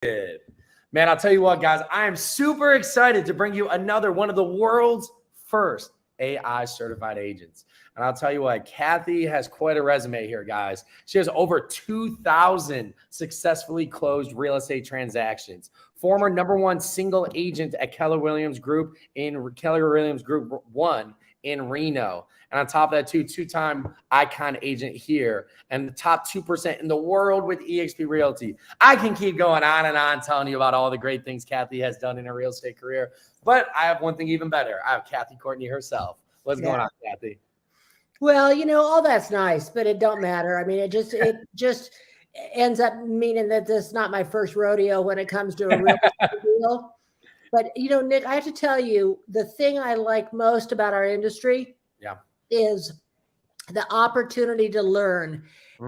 Good. Man, I'll tell you what, guys, I am super excited to bring you another one of the world's first AI certified agents. And I'll tell you what, Kathy has quite a resume here, guys. She has over 2,000 successfully closed real estate transactions. Former #1 single agent at Keller Williams Group in Keller Williams Group 1 in Reno. And on top of that, two-time icon agent here and the top 2% in the world with eXp Realty. I can keep going on and on telling you about all the great things Kathy has done in her real estate career. But I have one thing even better. I have Kathy Courtney herself. What's going on, Kathy? Well, all that's nice, but it don't matter. I mean, it just ends up meaning that this is not my first rodeo when it comes to a real estate deal. But, Nick, I have to tell you, the thing I like most about our industry is the opportunity to learn.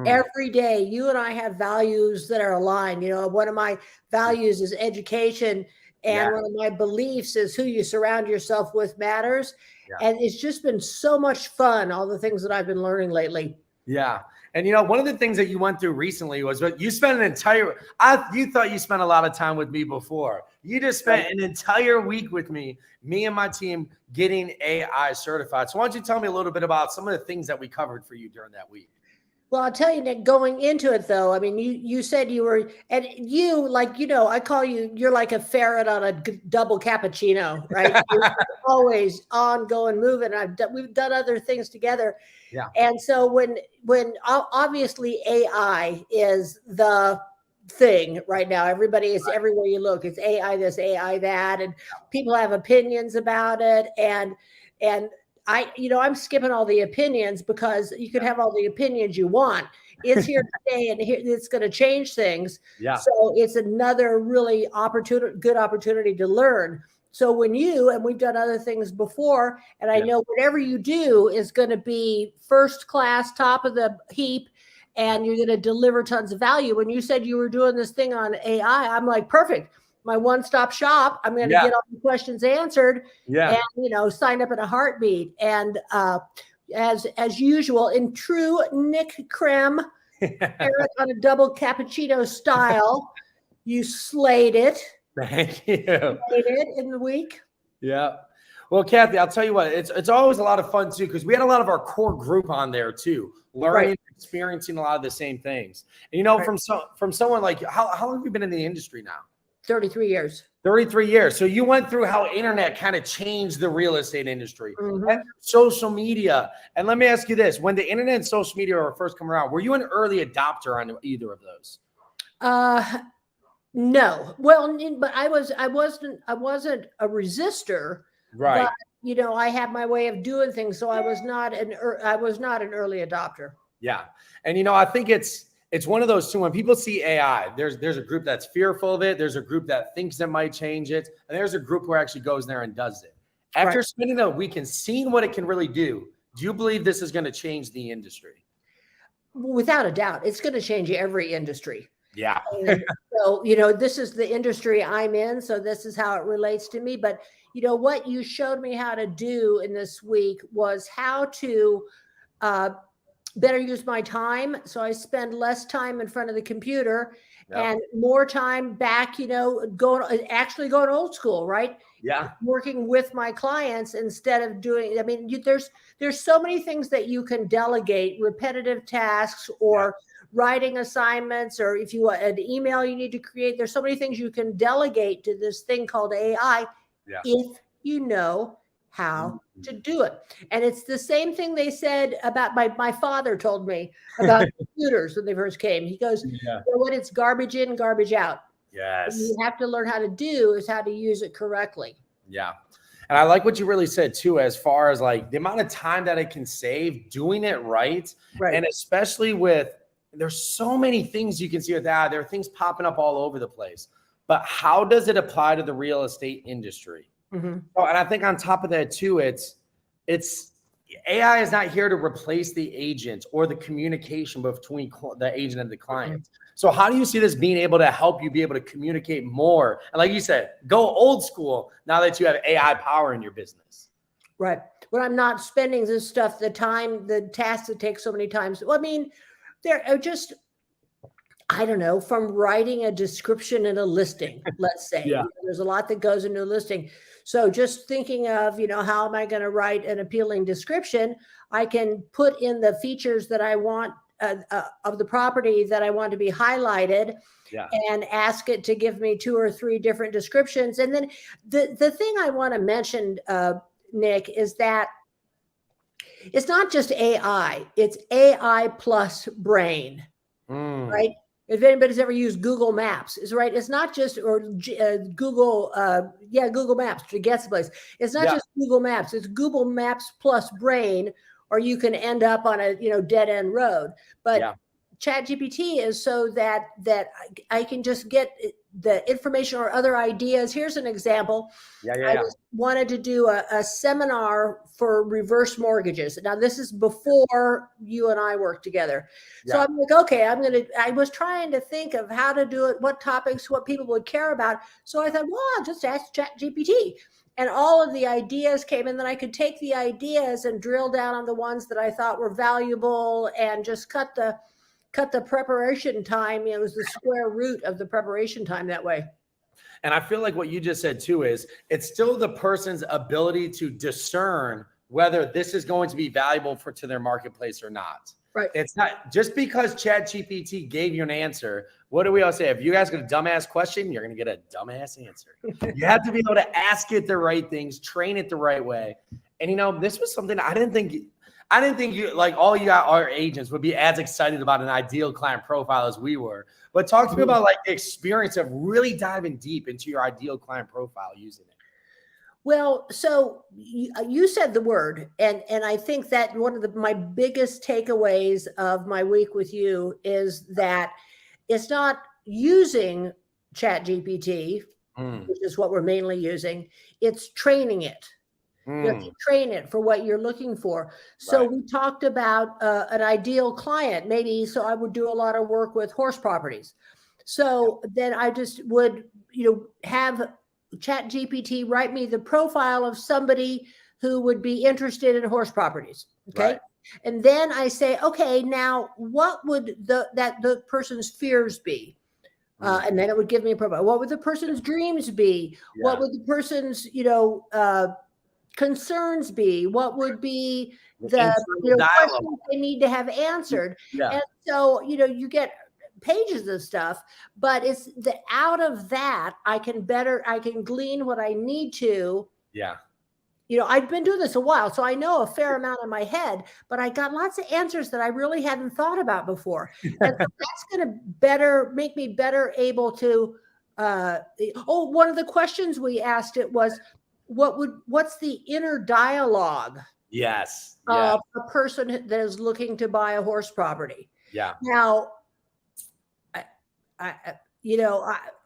Every day. You and I have values that are aligned. One of my values is education, and one of my beliefs is who you surround yourself with matters. And it's just been so much fun, all the things that I've been learning lately. Yeah. And, one of the things that you went through recently was you spent you thought you spent a lot of time with me before. You just spent an entire week with me and my team getting AI certified. So why don't you tell me a little bit about some of the things that we covered for you during that week? Well, I'll tell you, Nick, going into it, though, I mean, you said you were, and you, I call you're like a ferret on a double cappuccino, right? You're always on, going, moving. We've done other things together. Yeah. And so when obviously AI is the thing right now, everybody is everywhere you look, it's AI this, AI that, and people have opinions about it. And I'm skipping all the opinions because you could have all the opinions you want. It's here today and it's going to change things. Yeah. So it's another really good opportunity to learn. So and we've done other things before, and I know whatever you do is going to be first class, top of the heap, and you're going to deliver tons of value. When you said you were doing this thing on AI, I'm like, perfect. My one-stop shop. I'm going to get all the questions answered and, sign up in a heartbeat. And as usual, in true Nick Krem, Eric on a double cappuccino style, you slayed it. Thank you. Slayed it in the week. Yeah. Well, Kathy, I'll tell you what, it's always a lot of fun too, because we had a lot of our core group on there too, learning, experiencing a lot of the same things. And from someone like, how long have you been in the industry now? 33 years. 33 years. So you went through how internet kind of changed the real estate industry and social media. And let me ask you this, when the internet and social media were first coming around, were you an early adopter on either of those? No. Well, but I wasn't a resistor. Right. But, I have my way of doing things. So I was not an early adopter. Yeah. And, I think it's one of those two. When people see AI, there's a group that's fearful of it. There's a group that thinks it might change it. And there's a group who actually goes there and does it. After spending a week and seeing what it can really do you believe this is going to change the industry? Without a doubt. It's going to change every industry. Yeah. So, this is the industry I'm in. So this is how it relates to me. But, what you showed me how to do in this week was how to better use my time. So I spend less time in front of the computer and more time back, going old school, right? Yeah. Working with my clients instead of doing, there's so many things that you can delegate, repetitive tasks or writing assignments, or if you want an email you need to create, there's so many things you can delegate to this thing called AI if you know how to do it. And it's the same thing they said about my father told me about computers when they first came. He goes, what it's garbage in, garbage out. Yes. What you have to learn how to do is how to use it correctly. Yeah. And I like what you really said too, as far as like the amount of time that it can save doing it right. And especially there's so many things you can see with that. There are things popping up all over the place, but how does it apply to the real estate industry? Oh, and I think on top of that too, it's AI is not here to replace the agent or the communication between the agent and the client. So how do you see this being able to help you be able to communicate more? And like you said, go old school now that you have AI power in your business. Right. When I'm not spending this stuff, the tasks that take so many times. Well, there are I don't know, from writing a description in a listing, let's say. Yeah. There's a lot that goes into a listing. So just thinking of, how am I going to write an appealing description? I can put in the features that I want of the property that I want to be highlighted, Yeah. and ask it to give me 2 or 3 different descriptions. And then the thing I want to mention, Nick, is that it's not just AI, it's AI plus brain, right? If anybody's ever used Google Maps, is right. It's not just Google, Google Maps to get someplace. It's not just Google Maps. It's Google Maps plus brain, or you can end up on a dead end road. But ChatGPT is so that I can just get the information or other ideas. Here's an example. I just wanted to do a seminar for reverse mortgages. Now, this is before you and I worked together. So I'm like, okay, I was trying to think of how to do it, what topics, what people would care about. So I thought, well, I'll just ask ChatGPT. And all of the ideas came, and then I could take the ideas and drill down on the ones that I thought were valuable and just cut the preparation time. It was the square root of the preparation time that way. And I feel like what you just said too is it's still the person's ability to discern whether this is going to be valuable to their marketplace or not. Right. It's not just because ChatGPT gave you an answer. What do we all say? If you ask a dumbass question, you're going to get a dumbass answer. You have to be able to ask it the right things, train it the right way. And this was something I didn't think you, like all our agents, would be as excited about an ideal client profile as we were. But talk to me about like the experience of really diving deep into your ideal client profile using it. Well, so you said the word, and I think that one of my biggest takeaways of my week with you is that it's not using ChatGPT, which is what we're mainly using. It's training it. You have to train it for what you're looking for. So we talked about an ideal client, maybe. So I would do a lot of work with horse properties. So then I just would, have ChatGPT write me the profile of somebody who would be interested in horse properties. Okay. Right. And then I say, okay, now what would the person's fears be? And then it would give me a profile. What would the person's dreams be? Yeah. What would the person's, concerns be? What would be the questions they need to have answered? Yeah. And so, you get pages of stuff, but it's out of that, I can glean what I need to. Yeah. I've been doing this a while, so I know a fair amount in my head, but I got lots of answers that I really hadn't thought about before. And so that's going to make me better able to, one of the questions we asked it was, what's the inner dialogue? Yes. Of a person that is looking to buy a horse property. Yeah. Now, I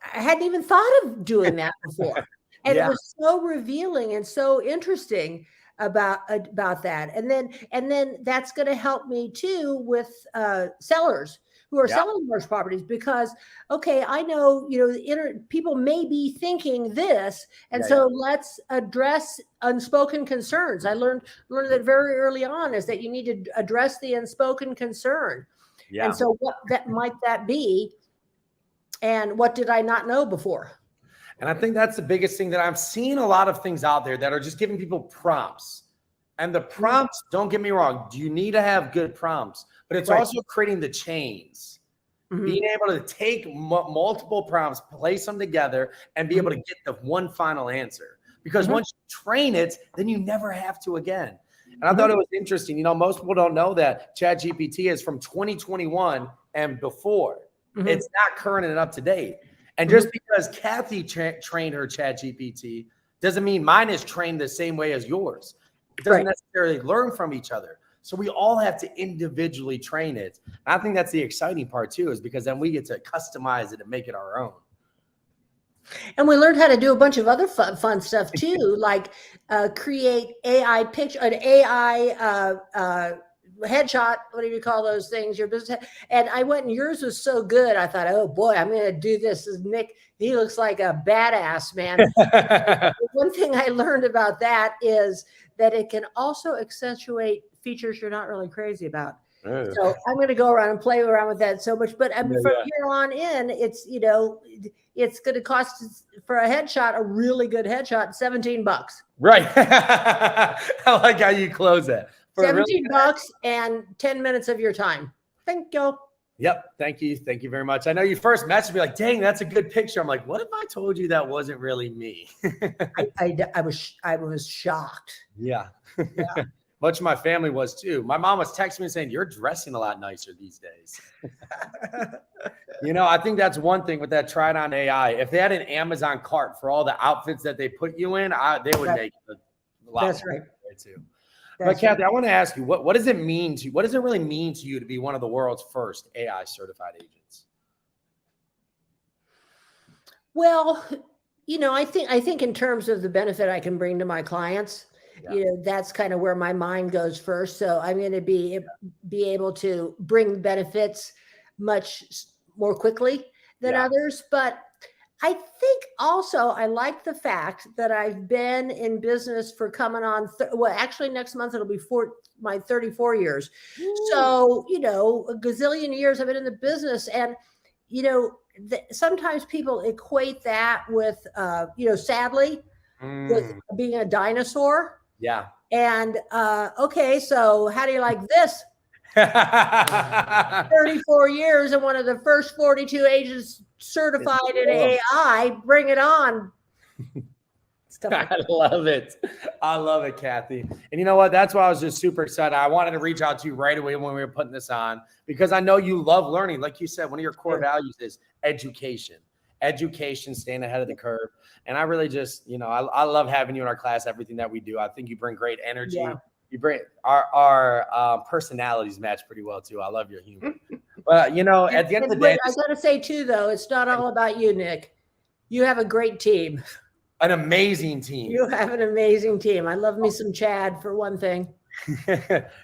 hadn't even thought of doing that before. And it was so revealing and so interesting about that. And then that's going to help me too with sellers who are selling horse properties, because, okay, I know, people may be thinking this. And so let's address unspoken concerns. I learned that very early on, is that you need to address the unspoken concern. Yeah. And so what might that be? And what did I not know before? And I think that's the biggest thing, that I'm seeing a lot of things out there that are just giving people prompts. And the prompts, don't get me wrong, you need to have good prompts, but it's also creating the chains. Being able to take multiple prompts, place them together, and be able to get the one final answer. Because once you train it, then you never have to again. And I thought it was interesting. Most people don't know that ChatGPT is from 2021 and before. It's not current and up to date. And just because Kathy trained her ChatGPT doesn't mean mine is trained the same way as yours. It doesn't necessarily learn from each other. So we all have to individually train it. And I think that's the exciting part too, is because then we get to customize it and make it our own. And we learned how to do a bunch of other fun stuff too, like create AI picture, an AI headshot, whatever you call those things, your business. And I went, and yours was so good. I thought, oh boy, I'm going to do this. This is Nick. He looks like a badass, man. One thing I learned about that is that it can also accentuate features you're not really crazy about. So I'm going to go around and play around with that so much. But from here on in, it's, it's going to cost for a headshot, a really good headshot, $17. Right. I like how you close that. For $17 and 10 minutes of your time. Thank you. Yep. Thank you. Thank you very much. I know you first messaged me like, dang, that's a good picture. I'm like, what if I told you that wasn't really me? I was shocked. Yeah. Much of my family was too. My mom was texting me saying, you're dressing a lot nicer these days. I think that's one thing with that try it on AI. If they had an Amazon cart for all the outfits that they put you in, they would make a lot. That's right. Too. But Kathy, I want to ask you, what does it mean to you? What does it really mean to you to be one of the world's first AI certified agents? Well, I think in terms of the benefit I can bring to my clients, that's kind of where my mind goes first. So I'm going to be able to bring benefits much more quickly than others. But I think also I like the fact that I've been in business for coming on, actually next month it'll be my 34 years. Ooh. So, a gazillion years I've been in the business. And, sometimes people equate that with, sadly, with being a dinosaur. Yeah. And, okay, so how do you like this? 34 years and one of the first 42 agents certified in AI. Bring it on. I love it. I love it, Kathy. And you know what? That's why I was just super excited. I wanted to reach out to you right away when we were putting this on, because I know you love learning. Like you said, one of your core values is education, staying ahead of the curve. And I really just, I love having you in our class, everything that we do. I think you bring great energy. Yeah. You bring our personalities match pretty well too. I love your humor. But at the end of the day, I got to say too, though, it's not all about you, Nick. You have a great team. An amazing team. You have an amazing team. I love me some Chad for one thing.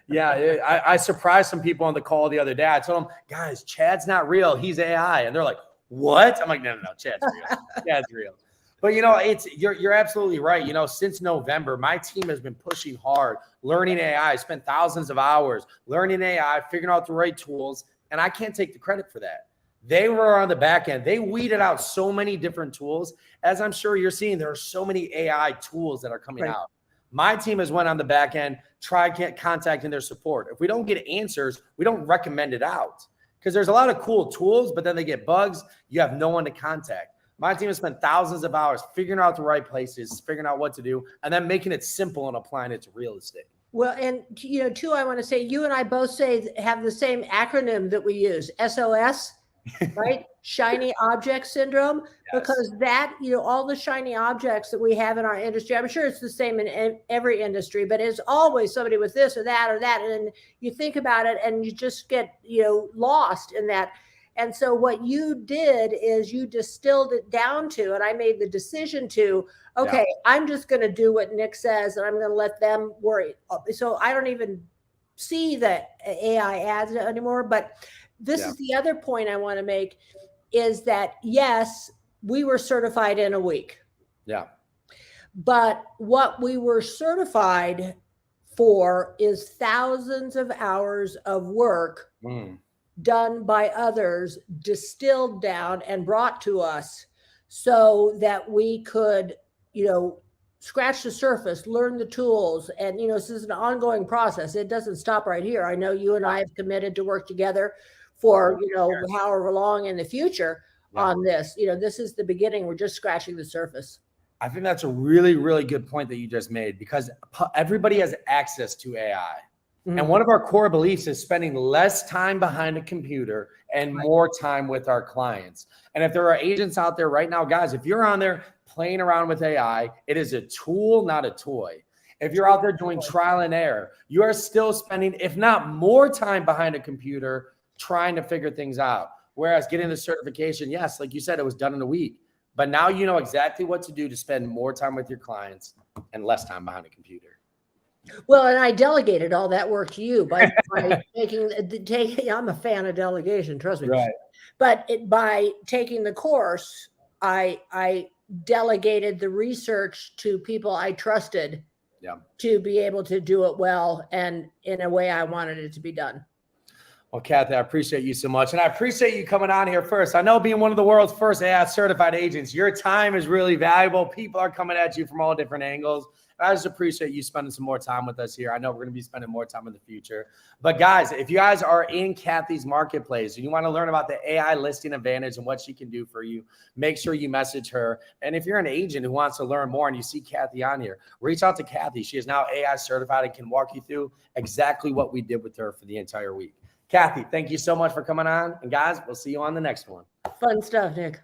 Yeah, I surprised some people on the call the other day. I told them, guys, Chad's not real. He's AI. And they're like, what? I'm like, no, Chad's real. Chad's real. But you're absolutely right. Since November, my team has been pushing hard, learning AI. I spent thousands of hours learning AI, figuring out the right tools, and I can't take the credit for that. They were on the back end. They weeded out so many different tools. As I'm sure you're seeing, there are so many AI tools that are coming out. My team has went on the back end, tried contacting their support. If we don't get answers, we don't recommend it out, because there's a lot of cool tools, but then they get bugs. You have no one to contact. My team has spent thousands of hours figuring out the right places, figuring out what to do, and then making it simple and applying it to real estate. Well, and too, I want to say you and I both have the same acronym that we use, SOS, right? Shiny object syndrome, because that, all the shiny objects that we have in our industry, I'm sure it's the same in every industry, but it's always somebody with this or that, and you think about it and you just get, lost in that. And so what you did is you distilled it down to, and I made the decision to, okay, I'm just going to do what Nick says, and I'm going to let them worry. So I don't even see the AI ads anymore. But this is the other point I want to make, is that, yes, we were certified in a week. Yeah. But what we were certified for is thousands of hours of work done by others, distilled down and brought to us so that we could, scratch the surface, learn the tools. And, this is an ongoing process. It doesn't stop right here. I know you and I have committed to work together for, however long in the future on this. This is the beginning. We're just scratching the surface. I think that's a really, really good point that you just made, because everybody has access to AI. And one of our core beliefs is spending less time behind a computer and more time with our clients. And if there are agents out there right now, guys, if you're on there playing around with AI, it is a tool, not a toy. If you're out there doing trial and error, you are still spending, if not more time behind a computer trying to figure things out. Whereas getting the certification, yes, like you said, it was done in a week. But now you know exactly what to do to spend more time with your clients and less time behind a computer. Well, and I delegated all that work to you by taking. I'm a fan of delegation, trust me. Right. But by taking the course, I delegated the research to people I trusted to be able to do it well and in a way I wanted it to be done. Well, Kathy, I appreciate you so much. And I appreciate you coming on here first. I know being one of the world's first AI certified agents, your time is really valuable. People are coming at you from all different angles. I just appreciate you spending some more time with us here. I know we're going to be spending more time in the future. But guys, if you guys are in Kathy's marketplace and you want to learn about the AI listing advantage and what she can do for you, make sure you message her. And if you're an agent who wants to learn more and you see Kathy on here, reach out to Kathy. She is now AI certified and can walk you through exactly what we did with her for the entire week. Kathy, thank you so much for coming on. And guys, we'll see you on the next one. Fun stuff, Nick.